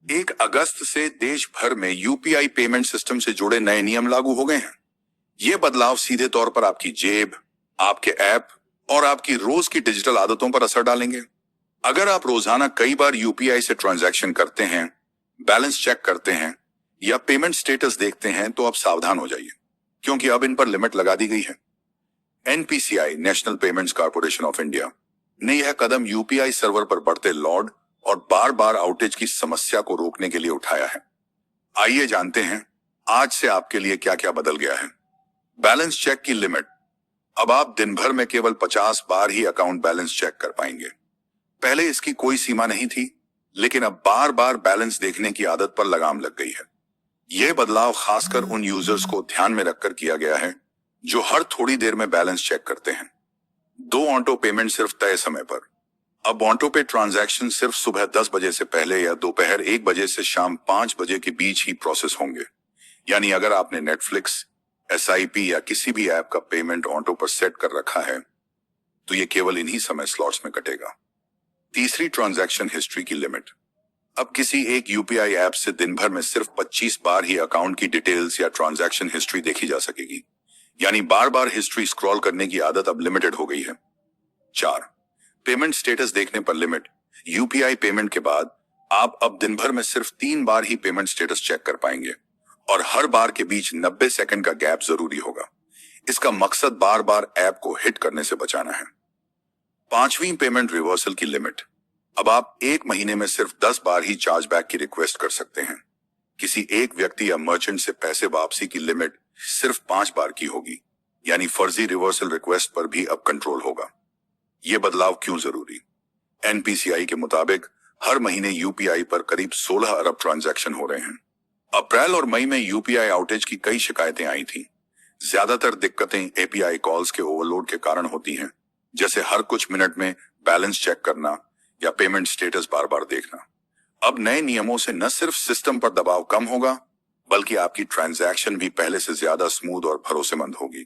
1 अगस्त से देश भर में यूपीआई पेमेंट सिस्टम से जुड़े नए नियम लागू हो गए हैं। ये बदलाव सीधे तौर पर आपकी जेब, आपके ऐप और आपकी रोज की डिजिटल आदतों पर असर डालेंगे। अगर आप रोजाना कई बार यूपीआई से ट्रांजैक्शन करते हैं, बैलेंस चेक करते हैं या पेमेंट स्टेटस देखते हैं तो आप सावधान हो जाइए, क्योंकि अब इन पर लिमिट लगा दी गई है। NPCI, national payments corporation of India, ने यह कदम यूपीआई सर्वर पर बढ़ते लोड और बार बार आउटेज की समस्या को रोकने के लिए उठाया है। आइए जानते हैं आज से आपके लिए क्या क्या बदल गया है। बैलेंस चेक की लिमिट। अब आप दिन भर में केवल 50 बार ही अकाउंट बैलेंस चेक कर पाएंगे। पहले इसकी कोई सीमा नहीं थी, लेकिन अब बार बार बैलेंस देखने की आदत पर लगाम लग गई है। यह बदलाव खासकर उन यूजर्स को ध्यान में रखकर किया गया है जो हर थोड़ी देर में बैलेंस चेक करते हैं। 2 ऑटो पेमेंट सिर्फ तय समय पर। अब ऑटो पे ट्रांजैक्शन सिर्फ सुबह 10 बजे से पहले या दोपहर 1 बजे से शाम 5 बजे के बीच ही प्रोसेस होंगे। यानी अगर आपने नेटफ्लिक्स, एसआईपी या किसी भी ऐप का पेमेंट ऑटो पर सेट कर रखा है तो ये केवल इन्हीं समय स्लॉट्स में कटेगा। तीसरी, ट्रांजैक्शन हिस्ट्री की लिमिट। अब किसी एक यूपीआई ऐप से दिन भर में सिर्फ 25 बार ही अकाउंट की डिटेल्स या ट्रांजैक्शन हिस्ट्री देखी जा सकेगी। यानी बार बार हिस्ट्री स्क्रॉल करने की आदत अब लिमिटेड हो गई है। 4, पेमेंट स्टेटस देखने पर लिमिट। यूपीआई पेमेंट के बाद आप अब दिन भर में सिर्फ 3 बार ही पेमेंट स्टेटस चेक कर पाएंगे और हर बार के बीच 90 सेकंड का गैप जरूरी होगा। इसका मकसद बार बार ऐप को हिट करने से बचाना है। 5वीं, पेमेंट रिवर्सल की लिमिट। अब आप 1 महीने में सिर्फ 10 बार ही चार्जबैक की रिक्वेस्ट कर सकते हैं। किसी एक व्यक्ति या मर्चेंट से पैसे वापसी की लिमिट सिर्फ 5 बार की होगी। यानी फर्जी रिवर्सल रिक्वेस्ट पर भी अब कंट्रोल होगा। ये बदलाव क्यों जरूरी? एनपीसीआई के मुताबिक हर महीने यूपीआई पर करीब 16 अरब ट्रांजैक्शन हो रहे हैं। अप्रैल और मई में यूपीआई आउटेज की कई शिकायतें आई थी। ज्यादातर दिक्कतें एपीआई कॉल्स के ओवरलोड के कारण होती हैं, जैसे हर कुछ मिनट में बैलेंस चेक करना या पेमेंट स्टेटस बार बार देखना। अब नए नियमों से न सिर्फ सिस्टम पर दबाव कम होगा, बल्कि आपकी ट्रांजैक्शन भी पहले से ज्यादा स्मूथ और भरोसेमंद होगी।